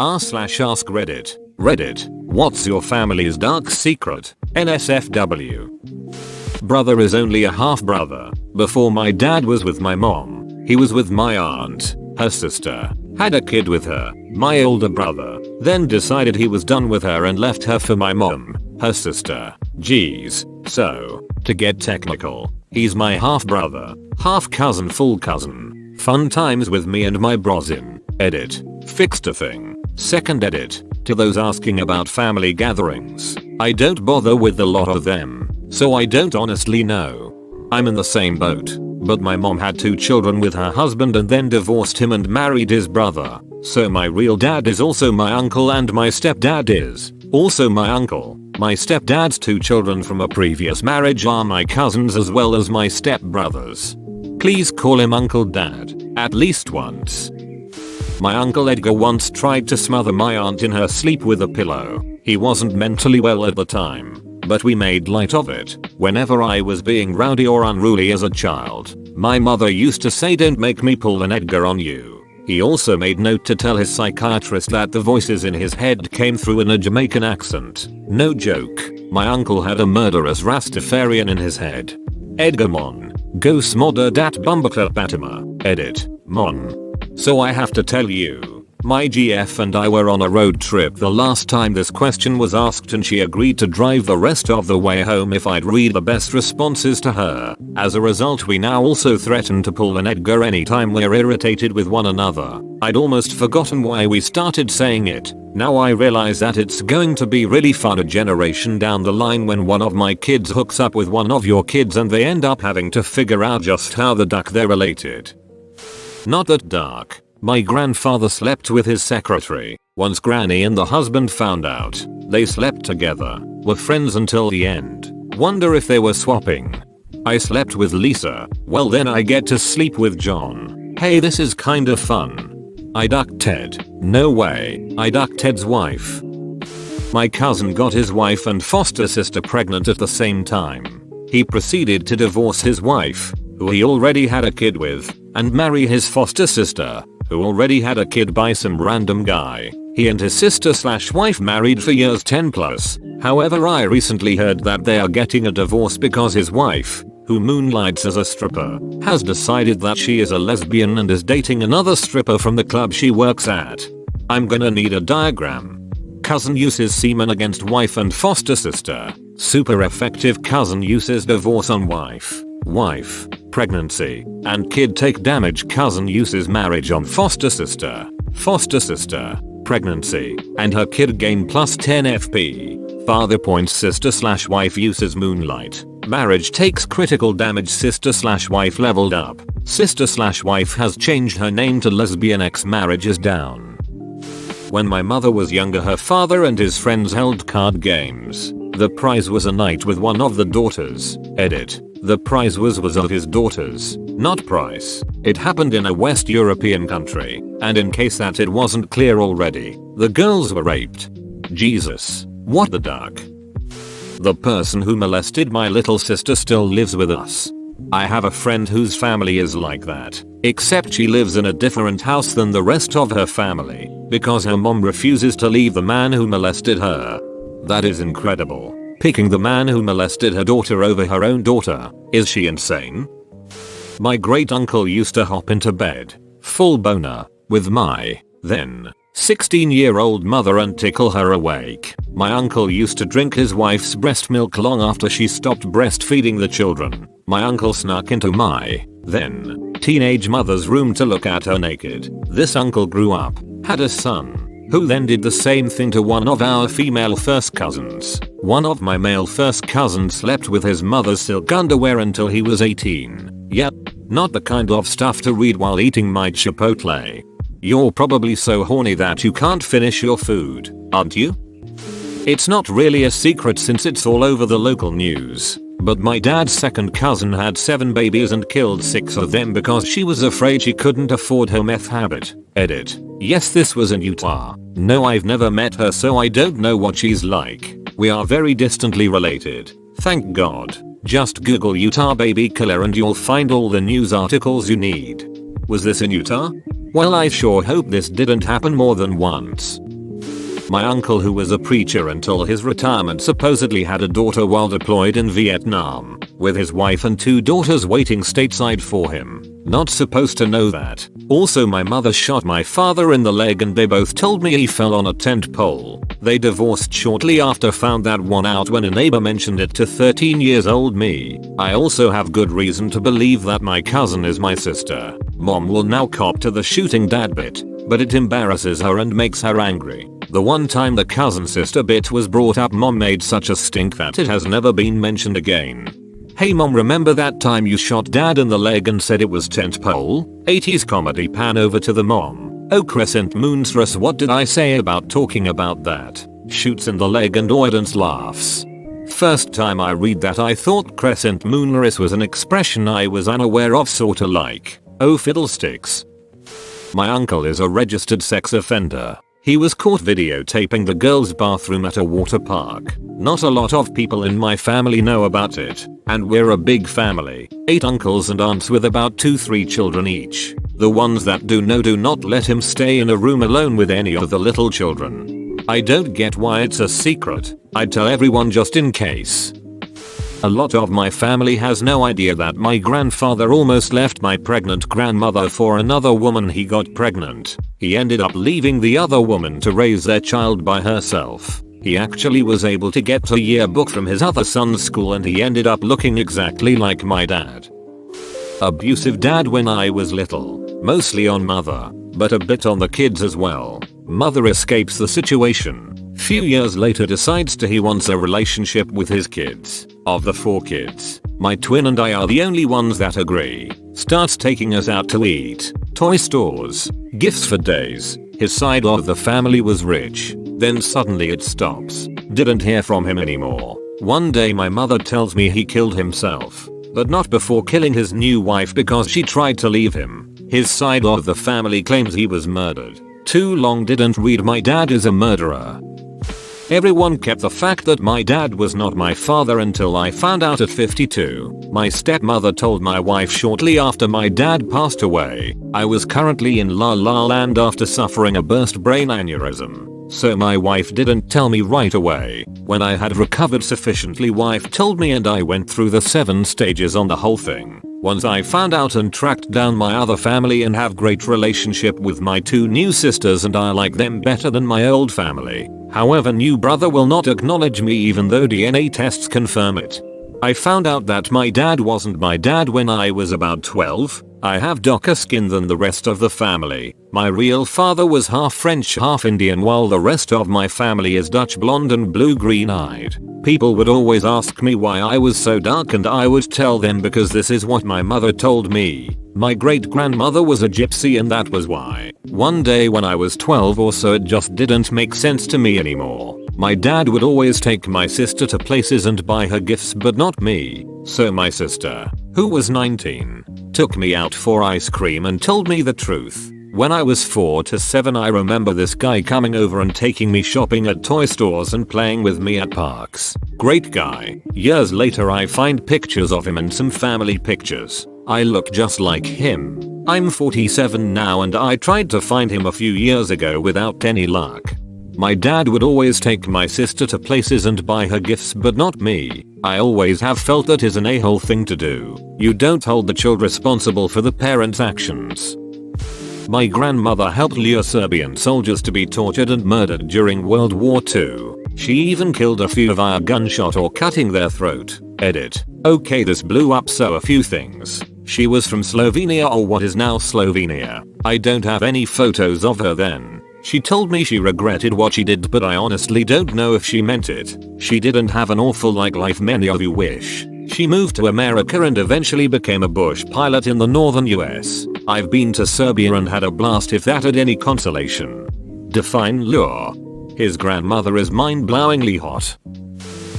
r/AskReddit. Reddit. What's your family's dark secret? NSFW. Brother is only a half brother. Before my dad was with my mom, he was with my aunt. Her sister had a kid with her, my older brother, then decided he was done with her and left her for my mom, her sister. Geez. So, to get technical, he's my half brother, half cousin, full cousin. Fun times with me and my brosin. Edit. Fixed a thing. Second edit. To those asking about family gatherings, I don't bother with a lot of them, so I don't honestly know. I'm in the same boat, but my mom had 2 children with her husband and then divorced him and married his brother. So my real dad is also my uncle and my stepdad is also my uncle. My stepdad's 2 children from a previous marriage are my cousins as well as my stepbrothers. Please call him Uncle Dad, at least once. My uncle Edgar once tried to smother my aunt in her sleep with a pillow. He wasn't mentally well at the time, but we made light of it. Whenever I was being rowdy or unruly as a child, my mother used to say, "Don't make me pull an Edgar on you." He also made note to tell his psychiatrist that the voices in his head came through in a Jamaican accent. No joke, my uncle had a murderous Rastafarian in his head. Edgar Mon. Go smodder dat bumbucker Fatima. Edit. Mon. So I have to tell you, my GF and I were on a road trip the last time this question was asked and she agreed to drive the rest of the way home if I'd read the best responses to her. As a result, we now also threaten to pull an Edgar anytime we're irritated with one another. I'd almost forgotten why we started saying it. Now I realize that it's going to be really fun a generation down the line when one of my kids hooks up with one of your kids and they end up having to figure out just how the duck they're related. Not that dark. My grandfather slept with his secretary. Once Granny and the husband found out, they slept together, were friends until the end. Wonder if they were swapping. I slept with Lisa. Well, then I get to sleep with John. Hey, this is kinda fun. I ducked Ted. No way. I ducked Ted's wife. My cousin got his wife and foster sister pregnant at the same time. He proceeded to divorce his wife, who he already had a kid with, and marry his foster sister, who already had a kid by some random guy. He and his sister/wife married for years 10 plus. However, I recently heard that they are getting a divorce because his wife, who moonlights as a stripper, has decided that she is a lesbian and is dating another stripper from the club she works at. I'm gonna need a diagram. Cousin uses semen against wife and foster sister. Super effective. Cousin uses divorce on wife. Wife, pregnancy, and kid take damage. Cousin uses marriage on foster sister. Foster sister, pregnancy, and her kid gain plus 10 FP. Father points. Sister/wife uses moonlight. Marriage takes critical damage. Sister/wife leveled up. Sister/wife has changed her name to lesbian. Marriage is down. When my mother was younger, her father and his friends held card games. The prize was a night with one of the daughters. Edit. The prize was of his daughters, not price. It happened in a West European country, and in case that it wasn't clear already, the girls were raped. Jesus. What the duck? The person who molested my little sister still lives with us. I have a friend whose family is like that, except she lives in a different house than the rest of her family, because her mom refuses to leave the man who molested her. That is incredible. Picking the man who molested her daughter over her own daughter. Is she insane? My great uncle used to hop into bed, full boner, with my, then, 16-year-old mother and tickle her awake. My uncle used to drink his wife's breast milk long after she stopped breastfeeding the children. My uncle snuck into my, then, teenage mother's room to look at her naked. This uncle grew up, had a son, who then did the same thing to one of our female first cousins. One of my male first cousins slept with his mother's silk underwear until he was 18. Yep, not the kind of stuff to read while eating my Chipotle. You're probably so horny that you can't finish your food, aren't you? It's not really a secret since it's all over the local news. But my dad's second cousin had 7 babies and killed 6 of them because she was afraid she couldn't afford her meth habit. Edit. Yes, this was in Utah. No, I've never met her, so I don't know what she's like. We are very distantly related. Thank God. Just Google Utah baby killer and you'll find all the news articles you need. Was this in Utah? Well, I sure hope this didn't happen more than once. My uncle, who was a preacher until his retirement, supposedly had a daughter while deployed in Vietnam, with his wife and 2 daughters waiting stateside for him. Not supposed to know that. Also, my mother shot my father in the leg and they both told me he fell on a tent pole. They divorced shortly after, found that one out when a neighbor mentioned it to 13 years old me. I also have good reason to believe that my cousin is my sister. Mom will now cop to the shooting dad bit, but it embarrasses her and makes her angry. The one time the cousin sister bit was brought up, mom made such a stink that it has never been mentioned again. Hey mom, remember that time you shot dad in the leg and said it was tent pole? 80s comedy pan over to the mom. Oh crescent moonstress, what did I say about talking about that? Shoots in the leg and audience laughs. First time I read that I thought crescent moonstress was an expression I was unaware of, sorta like, oh fiddlesticks. My uncle is a registered sex offender. He was caught videotaping the girls' bathroom at a water park. Not a lot of people in my family know about it, and we're a big family, 8 uncles and aunts with about 2-3 children each. The ones that do know do not let him stay in a room alone with any of the little children. I don't get why it's a secret. I'd tell everyone just in case. A lot of my family has no idea that my grandfather almost left my pregnant grandmother for another woman. He got pregnant. He ended up leaving the other woman to raise their child by herself. He actually was able to get a yearbook from his other son's school and he ended up looking exactly like my dad. Abusive dad when I was little. Mostly on mother, but a bit on the kids as well. Mother escapes the situation. Few years later decides he wants a relationship with his kids. Of the 4 kids, my twin and I are the only ones that agree. Starts taking us out to eat, toy stores, gifts for days. His side of the family was rich. Then suddenly it stops. Didn't hear from him anymore. One day my mother tells me he killed himself, but not before killing his new wife because she tried to leave him. His side of the family claims he was murdered. Too long didn't read my dad is a murderer. Everyone kept the fact that my dad was not my father until I found out at 52. My stepmother told my wife shortly after my dad passed away. I was currently in La La Land after suffering a burst brain aneurysm. So my wife didn't tell me right away. When I had recovered sufficiently, wife told me and I went through the 7 stages on the whole thing. Once I found out and tracked down my other family and have great relationship with my 2 new sisters and I like them better than my old family. However, new brother will not acknowledge me even though DNA tests confirm it. I found out that my dad wasn't my dad when I was about 12. I have darker skin than the rest of the family. My real father was half French, half Indian, while the rest of my family is Dutch blonde and blue-green eyed. People would always ask me why I was so dark and I would tell them because this is what my mother told me. My great-grandmother was a gypsy and that was why. One day when I was 12 or so, it just didn't make sense to me anymore. My dad would always take my sister to places and buy her gifts but not me. So my sister, who was 19, took me out for ice cream and told me the truth. When I was 4 to 7, I remember this guy coming over and taking me shopping at toy stores and playing with me at parks. Great guy. Years later I find pictures of him and some family pictures. I look just like him. I'm 47 now and I tried to find him a few years ago without any luck. My dad would always take my sister to places and buy her gifts but not me. I always have felt that is an a-hole thing to do. You don't hold the child responsible for the parents' actions. My grandmother helped lure Serbian soldiers to be tortured and murdered during World War II. She even killed a few via gunshot or cutting their throat. Edit. Okay, this blew up, so a few things. She was from Slovenia, or what is now Slovenia. I don't have any photos of her then. She told me she regretted what she did, but I honestly don't know if she meant it. She didn't have an awful life many of you wish. She moved to America and eventually became a bush pilot in the northern US. I've been to Serbia and had a blast, if that had any consolation. Define lure. His grandmother is mind-blowingly hot.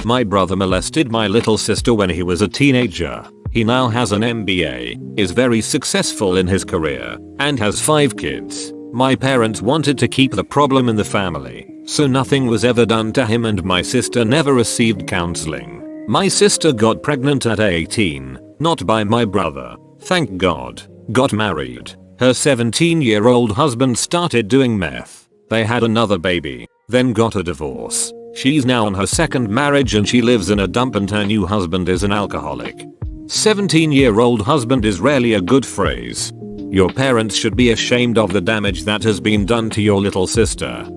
My brother molested my little sister when he was a teenager. He now has an MBA, is very successful in his career, and has 5 kids. My parents wanted to keep the problem in the family, so nothing was ever done to him and my sister never received counseling. My sister got pregnant at 18, not by my brother, thank God, got married. Her 17-year-old husband started doing meth. They had another baby. then got a divorce. She's now on her second marriage and she lives in a dump and her new husband is an alcoholic. 17-year-old husband is rarely a good phrase. Your parents should be ashamed of the damage that has been done to your little sister.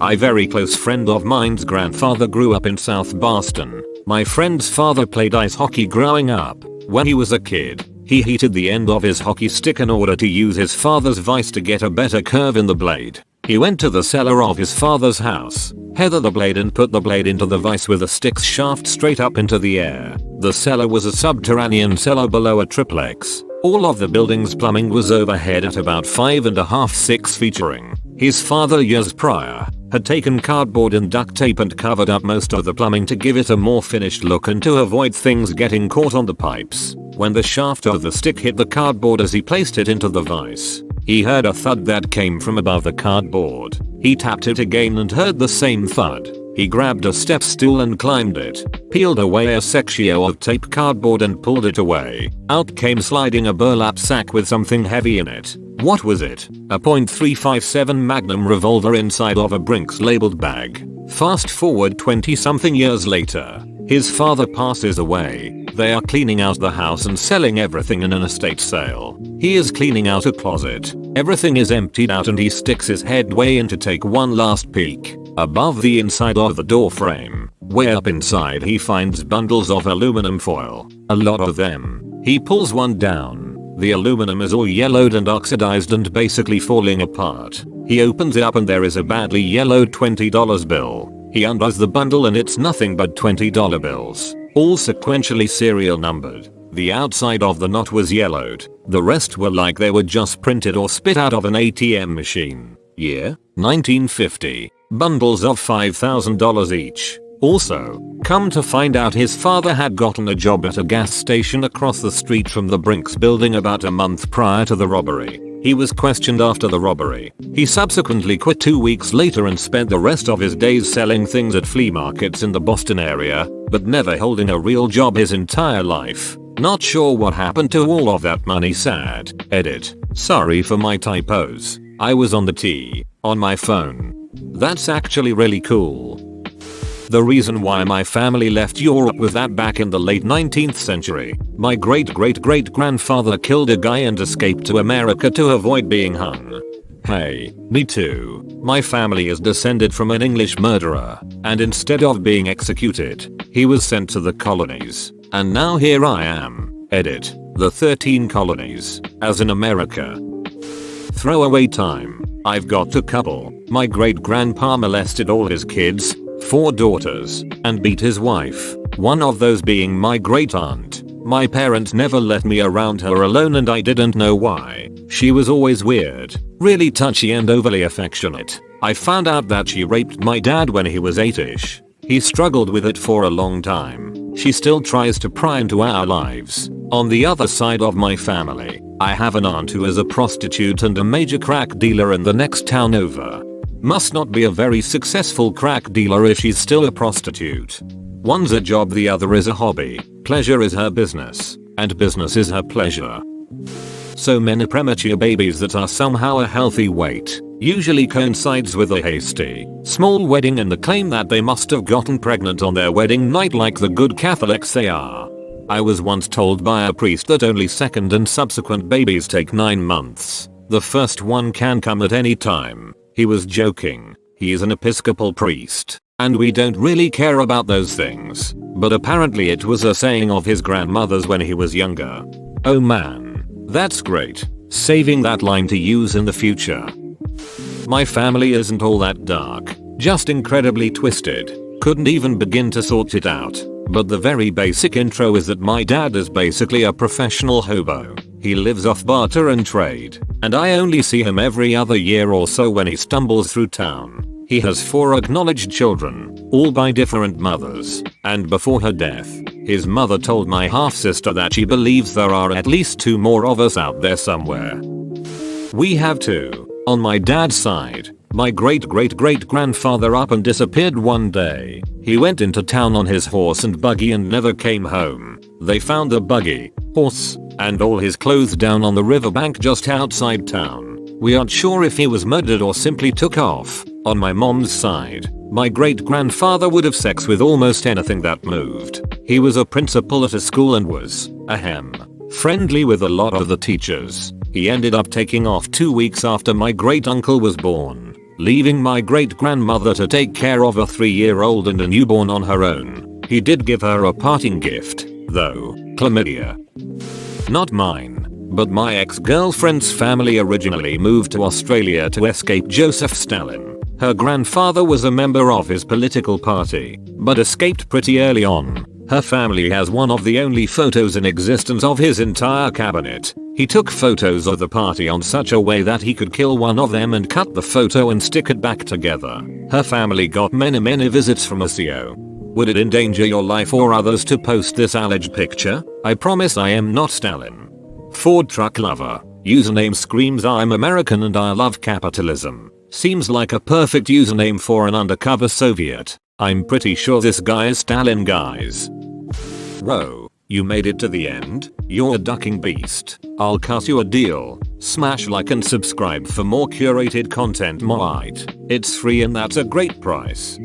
A very close friend of mine's grandfather grew up in South Boston. My friend's father played ice hockey growing up. When he was a kid, he heated the end of his hockey stick in order to use his father's vise to get a better curve in the blade. He went to the cellar of his father's house, heathered the blade and put the blade into the vise with the stick's shaft straight up into the air. The cellar was a subterranean cellar below a triplex. All of the building's plumbing was overhead at about 5.5–6 feet. His father years prior had taken cardboard and duct tape and covered up most of the plumbing to give it a more finished look and to avoid things getting caught on the pipes. When the shaft of the stick hit the cardboard as he placed it into the vise, he heard a thud that came from above the cardboard. He tapped it again and heard the same thud. He grabbed a step stool and climbed it, peeled away a section of tape cardboard and pulled it away. Out came sliding a burlap sack with something heavy in it. What was it? A .357 Magnum revolver inside of a Brinks labeled bag. Fast forward 20-something years later. His father passes away. They are cleaning out the house and selling everything in an estate sale. He is cleaning out a closet. Everything is emptied out and he sticks his head way in to take one last peek. Above the inside of the door frame, way up inside he finds bundles of aluminum foil. A lot of them. He pulls one down. The aluminum is all yellowed and oxidized and basically falling apart. He opens it up and there is a badly yellowed $20 bill. He undoes the bundle and it's nothing but $20 bills, all sequentially serial numbered. The outside of the knot was yellowed. The rest were like they were just printed or spit out of an ATM machine. Year? 1950. Bundles of $5,000 each. Also, come to find out his father had gotten a job at a gas station across the street from the Brinks building about a month prior to the robbery. He was questioned after the robbery. He subsequently quit 2 weeks later and spent the rest of his days selling things at flea markets in the Boston area, but never holding a real job his entire life. Not sure what happened to all of that money. Sad. Edit. Sorry for my typos. I was on the T on my phone. That's actually really cool. The reason why my family left Europe was that back in the late 19th century, my great-great-great-grandfather killed a guy and escaped to America to avoid being hung. Hey, me too. My family is descended from an English murderer, and instead of being executed, he was sent to the colonies. And now here I am. Edit. The 13 colonies, as in America. Throwaway time. I've got a couple. My great-grandpa molested all his kids, 4 daughters, and beat his wife, one of those being my great-aunt. My parents never let me around her alone and I didn't know why. She was always weird, really touchy and overly affectionate. I found out that she raped my dad when he was 8ish. He struggled with it for a long time. She still tries to pry into our lives. On the other side of my family, I have an aunt who is a prostitute and a major crack dealer in the next town over. Must not be a very successful crack dealer if she's still a prostitute. One's a job, the other is a hobby. Pleasure is her business, and business is her pleasure. So many premature babies that are somehow a healthy weight usually coincides with a hasty, small wedding and the claim that they must have gotten pregnant on their wedding night like the good Catholics they are. I was once told by a priest that only second and subsequent babies take 9 months. The first one can come at any time. He was joking. He is an Episcopal priest, and we don't really care about those things. But apparently it was a saying of his grandmother's when he was younger. Oh man. That's great. Saving that line to use in the future. My family isn't all that dark, just incredibly twisted. Couldn't even begin to sort it out. But the very basic intro is that my dad is basically a professional hobo. He lives off barter and trade, and I only see him every other year or so when he stumbles through town. He has 4 acknowledged children, all by different mothers, and before her death, his mother told my half-sister that she believes there are at least 2 more of us out there somewhere. We have 2. On my dad's side, my great-great-great-grandfather up and disappeared one day. He went into town on his horse and buggy and never came home. They found the buggy, horse, and all his clothes down on the riverbank just outside town. We aren't sure if he was murdered or simply took off. On my mom's side, my great-grandfather would have sex with almost anything that moved. He was a principal at a school and was, friendly with a lot of the teachers. He ended up taking off 2 weeks after my great-uncle was born, leaving my great-grandmother to take care of a 3-year-old and a newborn on her own. He did give her a parting gift, though, chlamydia. Not mine, but my ex-girlfriend's family originally moved to Australia to escape Joseph Stalin. Her grandfather was a member of his political party, but escaped pretty early on. Her family has one of the only photos in existence of his entire cabinet. He took photos of the party on such a way that he could kill one of them and cut the photo and stick it back together. Her family got many visits from a CO. Would it endanger your life or others to post this alleged picture? I promise I am not Stalin. Ford truck lover. Username screams I'm American and I love capitalism. Seems like a perfect username for an undercover Soviet. I'm pretty sure this guy is Stalin, guys. Bro, you made it to the end? You're a ducking beast. I'll cut you a deal. Smash like and subscribe for more curated content. It's free and that's a great price.